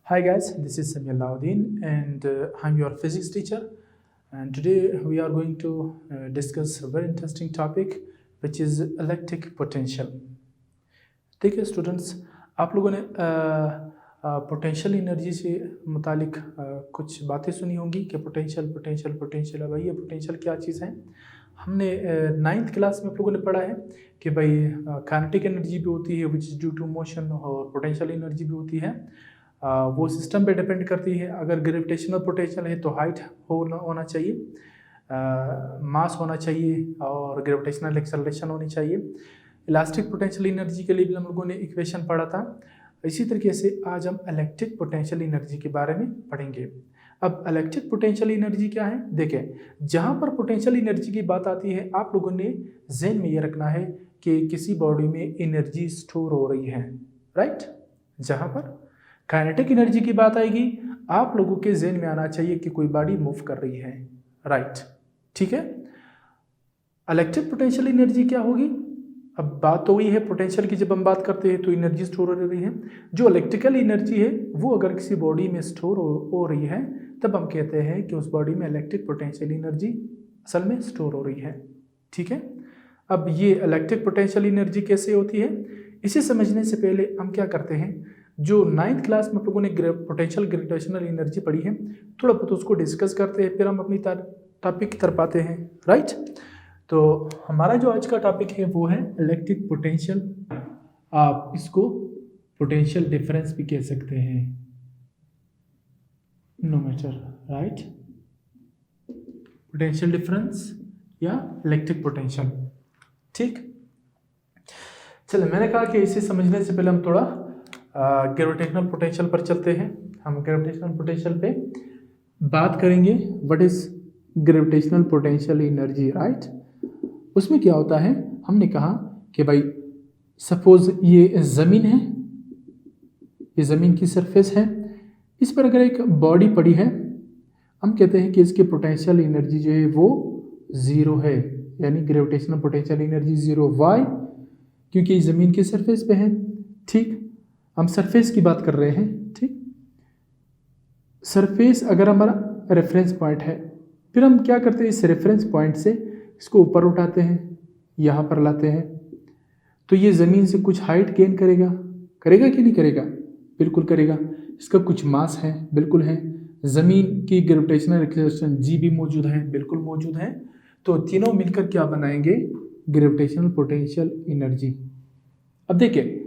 Hi guys, this is Samir Lauddin and I'm your physics teacher, and today we are going to discuss a very interesting topic which is electric potential. ठीक है students, आप लोगों ने potential energy से मुतालिक कुछ बातें सुनी होंगी कि पोटेंशियल पोटेंशियल पोटेंशियल है भाई, ये पोटेंशियल क्या चीज़ है। हमने नाइन्थ क्लास में आप लोगों ने पढ़ा है कि भाई काइनेटिक एनर्जी भी होती है which is due to motion, और पोटेंशियल एनर्जी भी होती है वो सिस्टम पे डिपेंड करती है। अगर ग्रेविटेशनल पोटेंशियल है तो हाइट होना चाहिए, मास होना चाहिए और ग्रेविटेशनल एक्सेलरेशन होनी चाहिए। इलास्टिक पोटेंशियल एनर्जी के लिए भी हम लोगों ने इक्वेशन पढ़ा था। इसी तरीके से आज हम इलेक्ट्रिक पोटेंशियल एनर्जी के बारे में पढ़ेंगे। अब इलेक्ट्रिक पोटेंशियल एनर्जी क्या है, देखें, जहाँ पर पोटेंशियल एनर्जी की बात आती है आप लोगों ने ज़हन में ये रखना है कि किसी बॉडी में एनर्जी स्टोर हो रही है, राइट। जहाँ पर काइनेटिक एनर्जी की बात आएगी आप लोगों के ज़हन में आना चाहिए कि कोई बॉडी मूव कर रही है, राइट, ठीक है। इलेक्ट्रिक पोटेंशियल एनर्जी क्या होगी, अब बात तो वही है पोटेंशियल की, जब हम बात करते हैं तो एनर्जी स्टोर हो रही है। जो इलेक्ट्रिकल एनर्जी है वो अगर किसी बॉडी में स्टोर हो रही है तब हम कहते हैं कि उस बॉडी में इलेक्ट्रिक पोटेंशियल एनर्जी असल में स्टोर हो रही है, ठीक है। अब ये इलेक्ट्रिक पोटेंशियल एनर्जी कैसे होती है, इसे समझने से पहले हम क्या करते हैं, जो नाइन्थ क्लास में आप लोगों ने पोटेंशियल ग्रेविटेशनल एनर्जी पढ़ी है थोड़ा बहुत उसको डिस्कस करते हैं, फिर हम अपनी टॉपिक की तरफ आते हैं, राइट। तो हमारा जो आज का टॉपिक है वो है इलेक्ट्रिक पोटेंशियल। आप इसको पोटेंशियल डिफरेंस भी कह सकते हैं, no matter, right, potential difference या इलेक्ट्रिक पोटेंशियल, ठीक। चलो, मैंने कहा कि इसे समझने से पहले हम थोड़ा ग्रेविटेशनल पोटेंशियल पर चलते हैं। हम ग्रेविटेशनल पोटेंशियल पे बात करेंगे, what is gravitational potential energy, right. उसमें क्या होता है, हमने कहा कि भाई सपोज ये ज़मीन है, ये ज़मीन की सरफेस है, इस पर अगर एक बॉडी पड़ी है हम कहते हैं कि इसकी पोटेंशियल एनर्जी जो है वो ज़ीरो है, यानी gravitational potential energy zero. Why, क्योंकि ये ज़मीन की सरफेस पे है, ठीक। हम सरफेस की बात कर रहे हैं, ठीक। सरफेस अगर हमारा रेफरेंस पॉइंट है, फिर हम क्या करते हैं, इस रेफरेंस पॉइंट से इसको ऊपर उठाते हैं, यहाँ पर लाते हैं, तो ये ज़मीन से कुछ हाइट गेन करेगा, करेगा कि नहीं करेगा, बिल्कुल करेगा। इसका कुछ मास है, बिल्कुल है। ज़मीन की ग्रेविटेशनल एक्सेलरेशन जी भी मौजूद है, बिल्कुल मौजूद है। तो तीनों मिलकर क्या बनाएंगे, ग्रेविटेशनल पोटेंशियल एनर्जी। अब देखिए,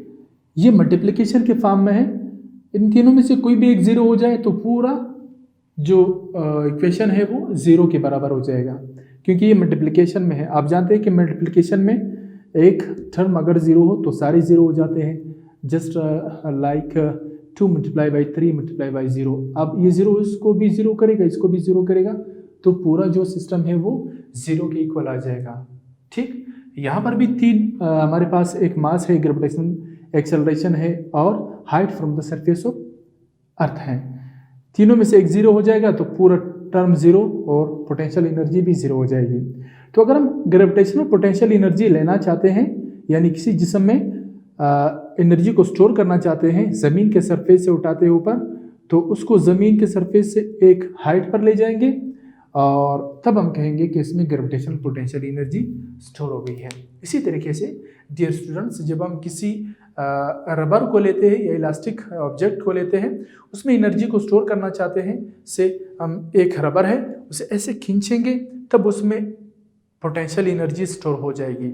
ये मल्टीप्लिकेशन के फॉर्म में है, इन तीनों में से कोई भी एक ज़ीरो हो जाए तो पूरा जो इक्वेशन है वो ज़ीरो के बराबर हो जाएगा, क्योंकि ये मल्टीप्लिकेशन में है। आप जानते हैं कि मल्टीप्लिकेशन में एक टर्म अगर ज़ीरो हो तो सारे ज़ीरो हो जाते हैं, just like 2 multiply by 3 multiply by 0। अब ये ज़ीरो इसको भी ज़ीरो करेगा, इसको भी ज़ीरो करेगा, तो पूरा जो सिस्टम है वो ज़ीरो के इक्वल आ जाएगा, ठीक। यहाँ पर भी तीन हमारे पास एक मास है, ग्रेविटेशनल एक्सेलरेशन है और height from the surface of earth है। तीनों में से एक ज़ीरो हो जाएगा तो पूरा टर्म ज़ीरो और पोटेंशियल एनर्जी भी ज़ीरो हो जाएगी। तो अगर हम ग्रेविटेशनल पोटेंशियल एनर्जी लेना चाहते हैं, यानी किसी जिस्म में एनर्जी को स्टोर करना चाहते हैं, ज़मीन के सरफेस से उठाते हैं ऊपर, तो उसको ज़मीन के सरफेस से एक हाइट पर ले जाएंगे और तब हम कहेंगे कि इसमें ग्रेविटेशनल पोटेंशियल एनर्जी स्टोर हो गई है। इसी तरीके से डियर स्टूडेंट्स, जब हम किसी रबर को लेते हैं या इलास्टिक ऑब्जेक्ट को लेते हैं, उसमें एनर्जी को स्टोर करना चाहते हैं, से हम एक रबर है उसे ऐसे खींचेंगे तब उसमें पोटेंशियल एनर्जी स्टोर हो जाएगी,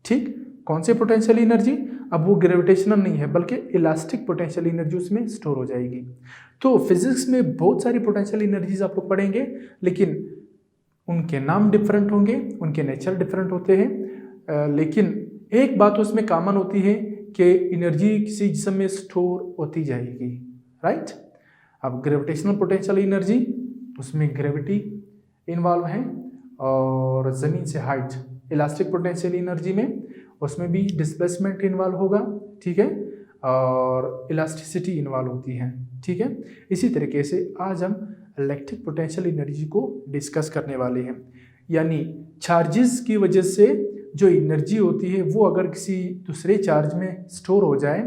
ठीक। कौन से पोटेंशियल एनर्जी, अब वो ग्रेविटेशनल नहीं है बल्कि इलास्टिक पोटेंशियल एनर्जी उसमें स्टोर हो जाएगी। तो फिजिक्स में बहुत सारी पोटेंशियल एनर्जीज आप लोग पढ़ेंगे, लेकिन उनके नाम डिफरेंट होंगे, उनके नेचर डिफरेंट होते हैं, लेकिन एक बात उसमें कॉमन होती है कि एनर्जी किसी जिस्म में स्टोर होती जाएगी, राइट। अब ग्रेविटेशनल पोटेंशियल एनर्जी, उसमें ग्रेविटी इन्वॉल्व है और ज़मीन से हाइट। इलास्टिक पोटेंशियल एनर्जी में उसमें भी डिस्प्लेसमेंट इन्वॉल्व होगा, ठीक है, और इलास्टिसिटी इन्वॉल्व होती है, ठीक है। इसी तरीके से आज हम इलेक्ट्रिक पोटेंशियल एनर्जी को डिस्कस करने वाले हैं, यानी चार्जेस की वजह से जो एनर्जी होती है वो अगर किसी दूसरे चार्ज में स्टोर हो जाए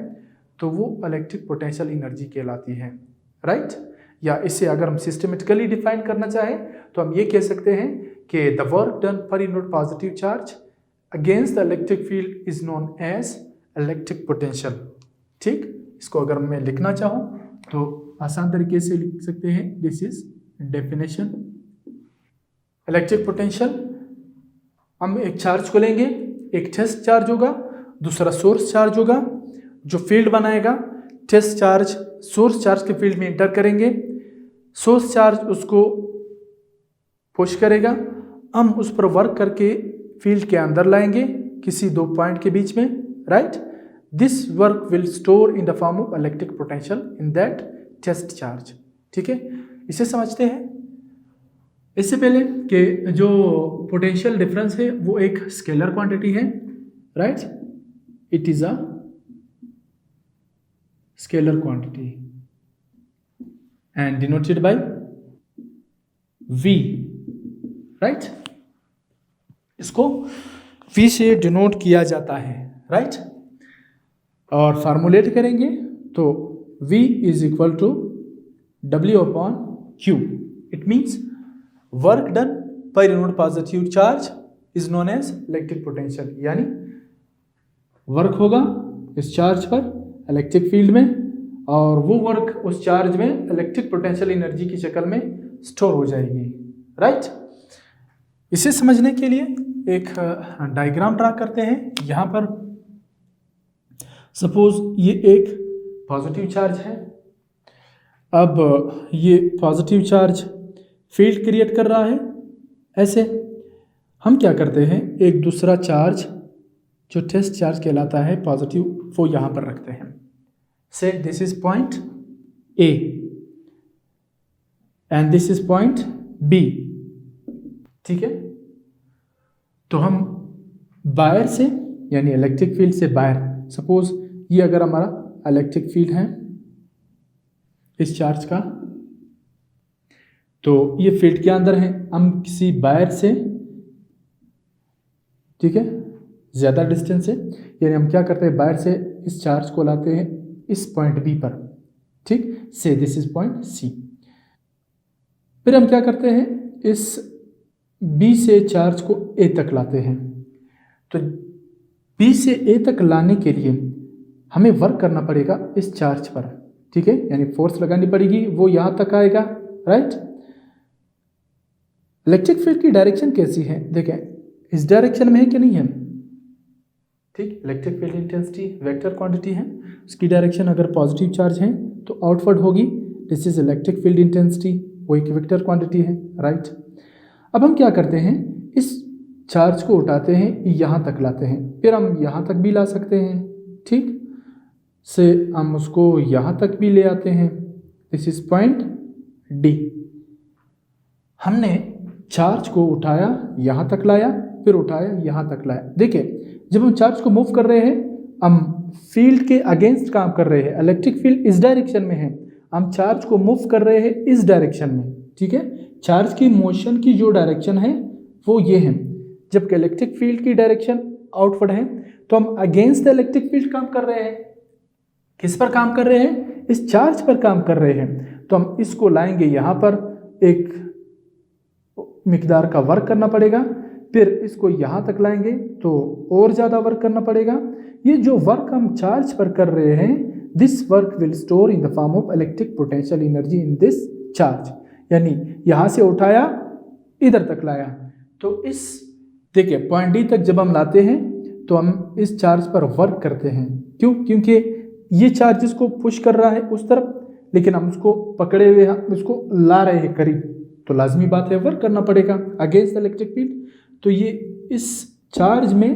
तो वो इलेक्ट्रिक पोटेंशियल एनर्जी कहलाती है, राइट। या इसे अगर हम सिस्टमेटिकली डिफाइन करना चाहें तो हम ये कह सकते हैं कि the work done per unit positive charge against the electric field is known as electric potential. ठीक, इसको अगर मैं लिखना चाहूँ तो आसान तरीके से लिख सकते हैं, this is definition. Electric potential, हम एक चार्ज को लेंगे, एक टेस्ट चार्ज होगा, दूसरा सोर्स चार्ज होगा, जो फील्ड बनाएगा टेस्ट चार्ज सोर्स चार्ज के फील्ड में इंटर करेंगे, सोर्स चार्ज उसको पुश करेगा, हम उस पर वर्क करके फील्ड के अंदर लाएंगे किसी दो पॉइंट के बीच में, right. This work will store in the form of electric potential in that test charge. ठीक है, इसे समझते हैं। इससे पहले कि जो पोटेंशियल डिफरेंस है वो एक स्केलर क्वांटिटी है, right, it is a scalar quantity and denoted by V, right. इसको V से डिनोट किया जाता है, राइट। और फार्मूलेट करेंगे तो V is equal to W/Q। It means work done per unit positive charge is known as electric potential, यानी work होगा इस चार्ज पर इलेक्ट्रिक फील्ड में और वो वर्क उस चार्ज में इलेक्ट्रिक पोटेंशियल एनर्जी की शक्ल में स्टोर हो जाएगी, राइट। इसे समझने के लिए एक डायग्राम ड्रा करते हैं। यहाँ पर सपोज ये एक पॉजिटिव चार्ज है, अब ये पॉजिटिव चार्ज फील्ड क्रिएट कर रहा है। ऐसे हम क्या करते हैं, एक दूसरा चार्ज जो टेस्ट चार्ज कहलाता है पॉजिटिव, वो यहाँ पर रखते हैं। से this is point A and this is point B। ठीक है, तो हम बाहर से यानी इलेक्ट्रिक फील्ड से बाहर, सपोज ये अगर हमारा इलेक्ट्रिक फील्ड है इस चार्ज का, तो ये फील्ड के अंदर है, हम किसी बाहर से, ठीक है, ज़्यादा डिस्टेंस है, यानी हम क्या करते हैं, बाहर से इस चार्ज को लाते हैं इस पॉइंट B पर, ठीक, से दिस इज पॉइंट C। फिर हम क्या करते हैं, इस B से चार्ज को A तक लाते हैं। तो B से A तक लाने के लिए हमें वर्क करना पड़ेगा इस चार्ज पर, ठीक है, यानी फोर्स लगानी पड़ेगी, वो यहाँ तक आएगा, राइट। इलेक्ट्रिक फील्ड की डायरेक्शन कैसी है, देखें इस डायरेक्शन में है कि नहीं है, ठीक। Electric field intensity vector quantity है, उसकी डायरेक्शन अगर पॉजिटिव चार्ज है तो आउटवर्ड होगी, this is electric field intensity, वो एक वेक्टर क्वांटिटी है, राइट। अब हम क्या करते हैं, इस चार्ज को उठाते हैं, यहाँ तक लाते हैं, फिर हम यहाँ तक भी ला सकते हैं, ठीक, से हम उसको यहाँ तक भी ले आते हैं, दिस इज पॉइंट D। हमने चार्ज को उठाया, यहाँ तक लाया, फिर उठाया, यहाँ तक लाया। देखिए जब हम चार्ज को मूव कर रहे हैं, हम फील्ड के अगेंस्ट काम कर रहे हैं, इलेक्ट्रिक फील्ड इस डायरेक्शन में है, हम चार्ज को मूव कर रहे हैं इस डायरेक्शन में, ठीक है। चार्ज की मोशन की जो डायरेक्शन है वो ये है, जबकि इलेक्ट्रिक फील्ड की डायरेक्शन आउटवर्ड है, तो हम अगेंस्ट द इलेक्ट्रिक फील्ड काम कर रहे हैं। किस पर काम कर रहे हैं, इस चार्ज पर काम कर रहे हैं। तो हम इसको लाएंगे यहाँ पर, एक मिकदार का वर्क करना पड़ेगा, फिर इसको यहाँ तक लाएंगे तो और ज़्यादा वर्क करना पड़ेगा। ये जो वर्क हम चार्ज पर कर रहे हैं, this work will store in the form of electric potential energy in this charge, यानी यहाँ से उठाया इधर तक लाया, तो इस देखिए पॉइंट D तक जब हम लाते हैं तो हम इस चार्ज पर वर्क करते हैं। क्यों, क्योंकि ये चार्ज इसको पुश कर रहा है उस तरफ, लेकिन हम उसको पकड़े हुए हैं, उसको ला रहे हैं करीब, तो लाजमी बात है वर्क करना पड़ेगा अगेंस्ट इलेक्ट्रिक फील्ड। तो ये इस चार्ज में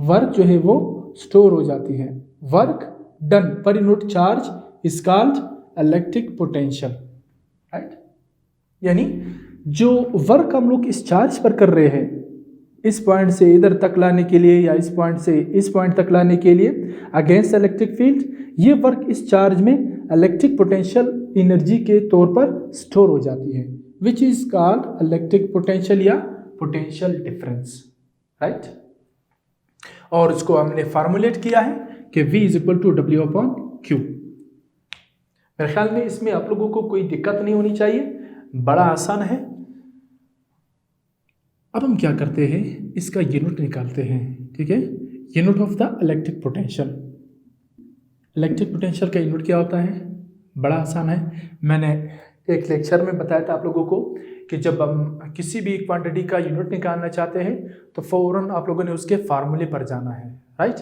वर्क जो है वो स्टोर हो जाती है। Work done per unit charge is called electric potential, right. यानी जो वर्क हम लोग इस चार्ज पर कर रहे हैं, इस पॉइंट से इधर तक लाने के लिए या इस पॉइंट से इस पॉइंट तक लाने के लिए अगेंस्ट इलेक्ट्रिक फील्ड, ये वर्क इस चार्ज में इलेक्ट्रिक पोटेंशियल एनर्जी के तौर पर स्टोर हो जाती है, which is called electric potential या पोटेंशियल डिफरेंस, राइट। और इसको हमने फार्मूलेट किया है कि V is equal to W/Q। मेरे ख्याल में इसमें आप लोगों को कोई दिक्कत नहीं होनी चाहिए, बड़ा आसान है। अब हम क्या करते हैं, इसका यूनिट निकालते हैं। ठीक है, unit of the electric potential. Electric potential का यूनिट क्या होता है, बड़ा आसान है। मैंने एक लेक्चर में बताया था आप लोगों को कि जब हम किसी भी क्वांटिटी का यूनिट निकालना चाहते हैं तो फौरन आप लोगों ने उसके फार्मूले पर जाना है। राइट,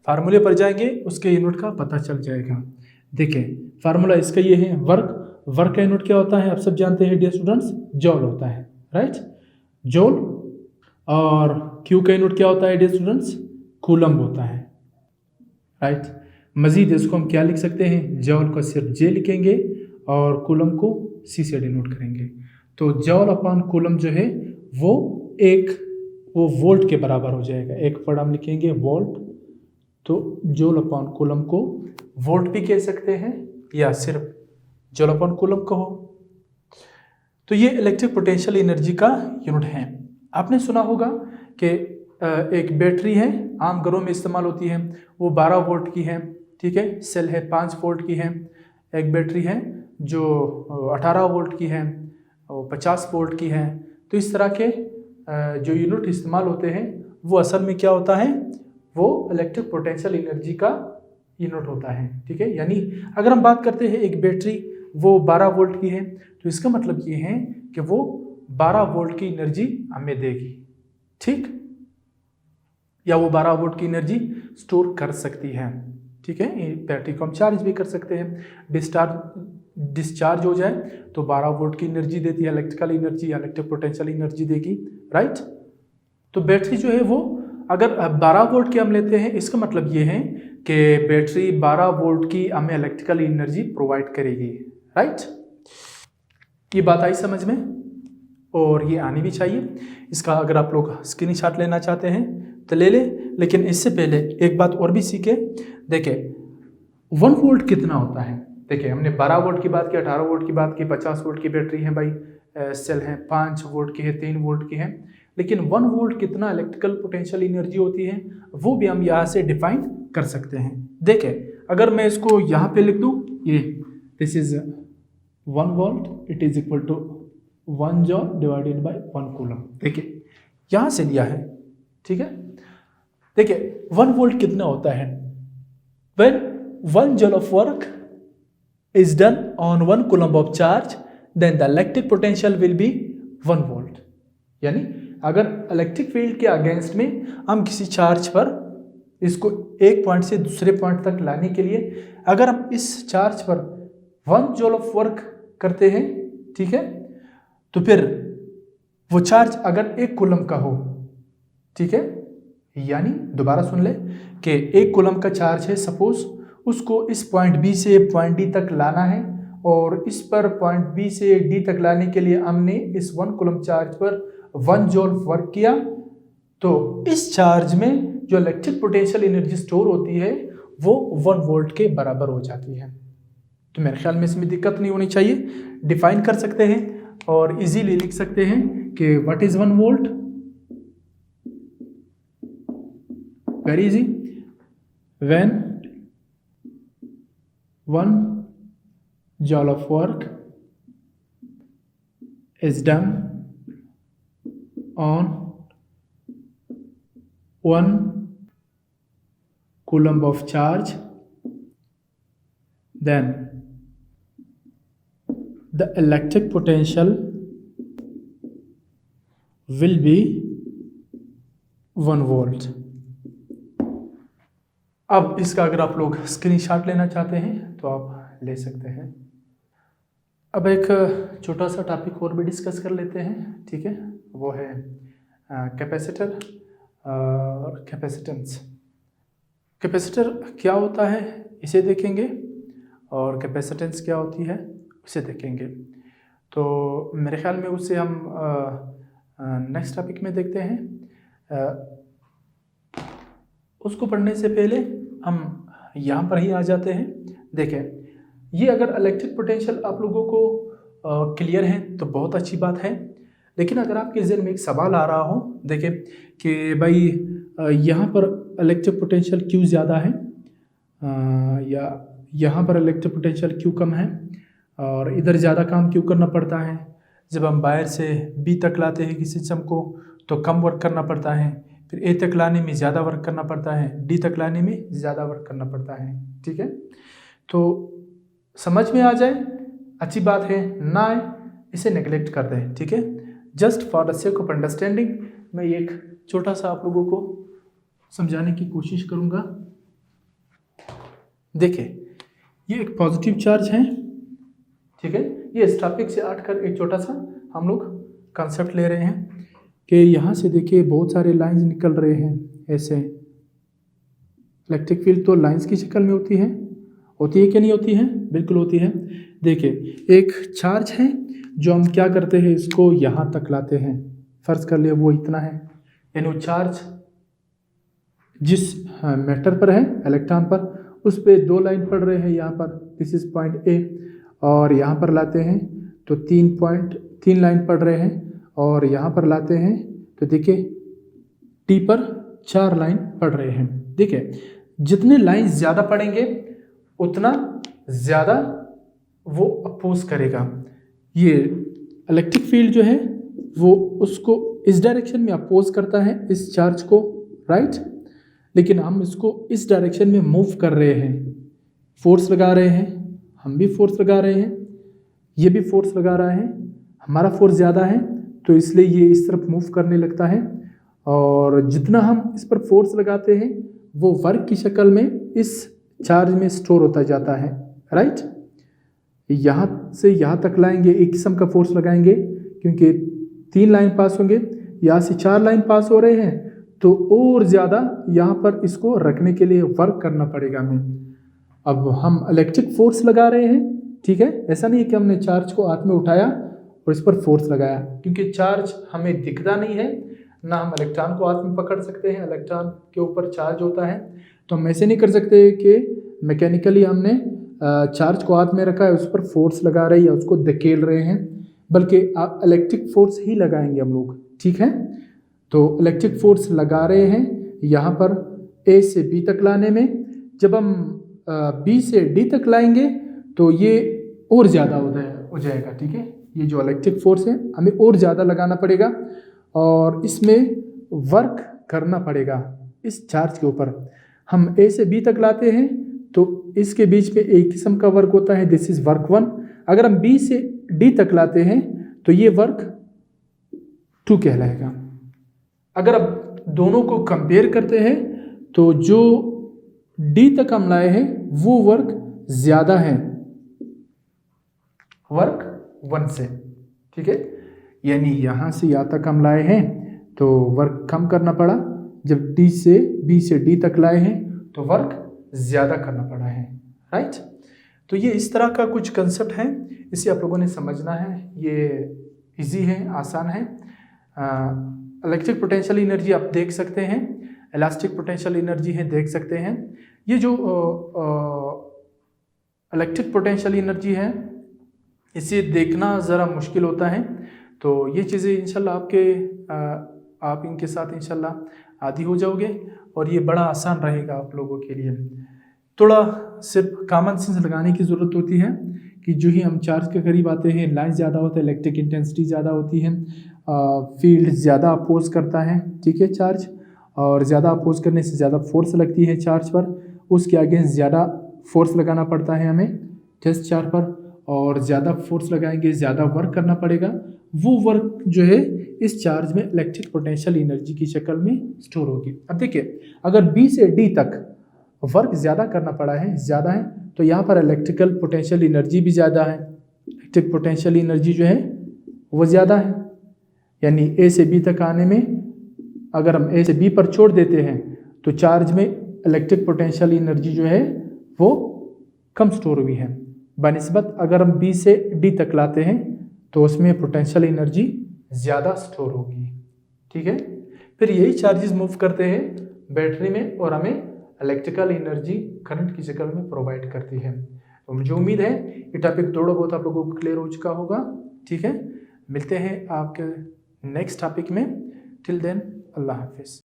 फार्मूले पर जाएंगे, उसके यूनिट का पता चल जाएगा। देखिए फार्मूला इसका ये है, वर्क का यूनिट क्या होता है, आप सब जानते हैं डियर स्टूडेंट्स, जॉल होता है। राइट, जॉल। और क्यू का यूनिट क्या होता है डियर स्टूडेंट्स, कूलम्ब होता है। राइट, मजीद इसको हम क्या लिख सकते हैं, जॉल को सिर्फ जे लिखेंगे और कूलम्ब को सी से डिनोट करेंगे। तो जॉल अपॉन कूलम्ब जो है वो वोल्ट के बराबर हो जाएगा। एक वर्ड हम लिखेंगे वोल्ट, तो जॉल अपॉन कूलम्ब को वोल्ट भी कह सकते हैं या सिर्फ जॉल अपॉन कूलम्ब कहो। तो ये इलेक्ट्रिक पोटेंशियल एनर्जी का यूनिट है। आपने सुना होगा कि एक बैटरी है, आम घरों में इस्तेमाल होती है, वो 12 वोल्ट की है। ठीक है, सेल है 5 वोल्ट की है। एक बैटरी है जो 18 वोल्ट की है, 50 वोल्ट की है। तो इस तरह के जो यूनिट इस्तेमाल होते हैं वो असल में क्या होता है, वो इलेक्ट्रिक पोटेंशियल एनर्जी का यूनिट होता है। ठीक है, यानी अगर हम बात करते हैं एक बैटरी वो 12 वोल्ट की है, तो इसका मतलब ये है कि वो 12 वोल्ट की एनर्जी हमें देगी। ठीक, या वो 12 वोल्ट की एनर्जी स्टोर कर सकती है। ठीक है, बैटरी को हम चार्ज भी कर सकते हैं। डिस्चार्ज हो जाए तो 12 वोल्ट की एनर्जी देती है, इलेक्ट्रिकल एनर्जी या इलेक्ट्रिक पोटेंशियल एनर्जी देगी। राइट, तो बैटरी जो है वो अगर 12 वोल्ट की हम लेते हैं, इसका मतलब ये है कि बैटरी 12 वोल्ट की हमें इलेक्ट्रिकल एनर्जी प्रोवाइड करेगी। राइट, ये बात आई समझ में, और ये आनी भी चाहिए। इसका अगर आप लोग स्क्रीनशॉट लेना चाहते हैं तो ले ले, लेकिन इससे पहले एक बात और भी सीखे। देखिए 1 वोल्ट कितना होता है। देखिए हमने 12 वोल्ट की बात की, 18 वोल्ट की बात की, 50 वोल्ट की बैटरी है भाई, सेल है 5 वोल्ट की है, 3 वोल्ट की है। लेकिन 1 वोल्ट कितना इलेक्ट्रिकल पोटेंशियल एनर्जी होती है वो भी हम यहाँ से डिफाइन कर सकते हैं। देखिए अगर मैं इसको यहाँ पे लिख दूँ, ये this is 1 volt, it is equal to 1 joule divided by 1 coulomb. देखिए यहाँ से लिया है। ठीक है, देखिए 1 वोल्ट कितना होता है, when 1 joule of work is done on 1 coulomb of charge then the electric potential will be 1 volt। यानी अगर इलेक्ट्रिक फील्ड के अगेंस्ट में हम किसी चार्ज पर इसको एक पॉइंट से दूसरे पॉइंट तक लाने के लिए अगर हम इस चार्ज पर 1 जूल ऑफ वर्क करते हैं, ठीक है, तो फिर वो चार्ज अगर 1 कूलम का हो, ठीक है, यानी दोबारा सुन ले कि 1 कूलम का चार्ज है, सपोज उसको इस पॉइंट बी से पॉइंट डी तक लाना है और इस पर पॉइंट बी से डी तक लाने के लिए हमने इस 1 कूलम चार्ज पर 1 जूल वर्क किया, तो इस चार्ज में जो इलेक्ट्रिक पोटेंशियल एनर्जी स्टोर होती है वो 1 वोल्ट के बराबर हो जाती है। तो मेरे ख्याल में इसमें दिक्कत नहीं होनी चाहिए, डिफाइन कर सकते हैं और इजीली लिख सकते हैं कि what is 1 volt. Very easy, when 1 joule of work is done on 1 coulomb of charge, then the electric potential will be 1 volt। अब इसका अगर आप लोग स्क्रीनशॉट लेना चाहते हैं तो आप ले सकते हैं। अब एक छोटा सा टॉपिक और भी डिस्कस कर लेते हैं, ठीक है, वो है कैपेसिटर और कैपेसिटेंस। कैपेसिटर क्या होता है इसे देखेंगे और कैपेसिटेंस क्या होती है उसे देखेंगे। तो मेरे ख्याल में उससे हम नेक्स्ट टॉपिक में देखते हैं। उसको पढ़ने से पहले हम यहाँ पर ही आ जाते हैं। देखें, ये अगर इलेक्ट्रिक पोटेंशियल आप लोगों को क्लियर है तो बहुत अच्छी बात है, लेकिन अगर आपके ज़हन में एक सवाल आ रहा हो, देखें कि भाई यहाँ पर इलेक्ट्रिक पोटेंशियल क्यों ज़्यादा है या यहाँ पर इलेक्ट्रिक पोटेंशियल क्यों कम है और इधर ज़्यादा काम क्यों करना पड़ता है। जब हम बाहर से बी तक लाते हैं किसी सिस्टम को तो कम वर्क करना पड़ता है, फिर ए तक लाने में ज़्यादा वर्क करना पड़ता है, डी तक लाने में ज़्यादा वर्क करना पड़ता है। ठीक है, तो समझ में आ जाए अच्छी बात है, ना आए इसे नेग्लेक्ट कर दें। ठीक है, just for the sake of understanding मैं एक छोटा सा आप लोगों को समझाने की कोशिश करूँगा। देखिए, ये एक पॉजिटिव चार्ज है। ठीक है, ये इस टॉपिक से हटकर एक छोटा सा हम लोग कंसेप्ट ले रहे हैं कि यहाँ से देखिए बहुत सारे लाइंस निकल रहे हैं ऐसे। इलेक्ट्रिक फील्ड तो लाइंस की शक्ल में होती है कि नहीं होती है? बिल्कुल होती है। देखिए, एक चार्ज है जो हम क्या करते हैं, इसको यहाँ तक लाते हैं। फर्ज कर लिए वो इतना है, यानी वो चार्ज जिस मैटर पर है, इलेक्ट्रॉन पर, उस पे 2 लाइन पड़ रहे हैं यहाँ पर, दिस इज पॉइंट ए, और यहाँ पर लाते हैं तो 3 लाइन पड़ रहे हैं, और यहाँ पर लाते हैं तो देखिए टी पर 4 लाइन पड़ रहे हैं। देखिए, जितने लाइन ज़्यादा पड़ेंगे उतना ज़्यादा वो अपोज करेगा। ये इलेक्ट्रिक फील्ड जो है वो उसको इस डायरेक्शन में अपोज करता है, इस चार्ज को, राइट। लेकिन हम इसको इस डायरेक्शन में मूव कर रहे हैं, फोर्स लगा रहे हैं, हम भी फोर्स लगा रहे हैं, ये भी फोर्स लगा रहा है, हमारा फोर्स ज़्यादा है तो इसलिए ये इस तरफ मूव करने लगता है। और जितना हम इस पर फोर्स लगाते हैं वो वर्क की शक्ल में इस चार्ज में स्टोर होता जाता है, राइट। यहाँ से यहाँ तक लाएंगे, एक किस्म का फोर्स लगाएंगे क्योंकि 3 लाइन पास होंगे, यहाँ से 4 लाइन पास हो रहे हैं तो और ज़्यादा यहाँ पर इसको रखने के लिए वर्क करना पड़ेगा हमें। अब हम इलेक्ट्रिक फोर्स लगा रहे हैं, ठीक है, ऐसा नहीं है कि हमने चार्ज को हाथ में उठाया और इस पर फोर्स लगाया, क्योंकि चार्ज हमें दिखता नहीं है, ना हम इलेक्ट्रॉन को हाथ में पकड़ सकते हैं, इलेक्ट्रॉन के ऊपर चार्ज होता है। तो हम ऐसे नहीं कर सकते कि मैकेनिकली हमने चार्ज को हाथ में रखा है, उस पर फोर्स लगा रहे हैं या उसको धकेल रहे हैं, बल्कि इलेक्ट्रिक फोर्स ही लगाएंगे हम लोग। ठीक है, तो इलेक्ट्रिक फोर्स लगा रहे हैं यहाँ पर ए से बी तक लाने में। जब हम बी से डी तक लाएंगे तो ये और ज़्यादा हो जाएगा। ठीक है, ये जो इलेक्ट्रिक फोर्स है हमें और ज़्यादा लगाना पड़ेगा और इसमें वर्क करना पड़ेगा इस चार्ज के ऊपर। हम ए से बी तक लाते हैं तो इसके बीच में एक किस्म का वर्क होता है, दिस इज वर्क 1। अगर हम बी से डी तक लाते हैं तो ये वर्क 2 कहलाएगा। अगर अब दोनों को कंपेयर करते हैं तो जो डी तक हम लाए हैं वो वर्क ज़्यादा है वर्क 1 से। ठीक है, यानी यहाँ से यहाँ तक हम लाए हैं तो वर्क कम करना पड़ा, जब डी से बी से डी तक लाए हैं तो वर्क ज़्यादा करना पड़ा है, राइट। तो ये इस तरह का कुछ कंसेप्ट है, इसे आप लोगों ने समझना है। ये इजी है, आसान है। इलेक्ट्रिक पोटेंशियल एनर्जी आप देख सकते हैं, इलास्टिक पोटेंशियल एनर्जी है, देख सकते हैं। ये जो इलेक्ट्रिक पोटेंशियल एनर्जी है इसे देखना ज़रा मुश्किल होता है, तो ये चीज़ें इंशाल्लाह आप इनके साथ इंशाल्लाह आदी हो जाओगे और ये बड़ा आसान रहेगा आप लोगों के लिए। थोड़ा सिर्फ कॉमन सेंस लगाने की ज़रूरत होती है कि जो ही हम चार्ज के करीब आते हैं लाइन ज़्यादा होता है, इलेक्ट्रिक इंटेंसिटी ज़्यादा होती है, फील्ड ज़्यादा अपोज करता है, ठीक है, चार्ज, और ज़्यादा अपोज करने से ज़्यादा फोर्स लगती है चार्ज पर, उसके अगेंस्ट ज़्यादा फोर्स लगाना पड़ता है हमें टेस्ट चार्ज पर, और ज़्यादा फोर्स लगाएंगे ज़्यादा वर्क करना पड़ेगा। वो वर्क जो है इस चार्ज में इलेक्ट्रिक पोटेंशियल एनर्जी की शक्ल में स्टोर होगी। अब देखिए, अगर बी से डी तक वर्क ज़्यादा करना पड़ा है, ज़्यादा है, तो यहाँ पर इलेक्ट्रिकल पोटेंशियल एनर्जी भी ज़्यादा है, इलेक्ट्रिक पोटेंशियल एनर्जी जो है वो ज़्यादा है। यानी ए से बी तक आने में अगर हम ए से बी पर छोड़ देते हैं तो चार्ज में इलेक्ट्रिक पोटेंशियल एनर्जी जो है वो कम स्टोर हुई है, बनिस्बत अगर हम बी से डी तक लाते हैं तो उसमें पोटेंशियल एनर्जी ज़्यादा स्टोर होगी। ठीक है, फिर यही चार्जेस मूव करते हैं बैटरी में और हमें इलेक्ट्रिकल एनर्जी करंट की शक्ल में प्रोवाइड करती है। तो मुझे उम्मीद है ये टॉपिक थोड़ा बहुत आप लोगों को क्लियर हो चुका होगा। ठीक है, मिलते हैं आपके नेक्स्ट टॉपिक में। टिल देन, अल्लाह हाफिज़।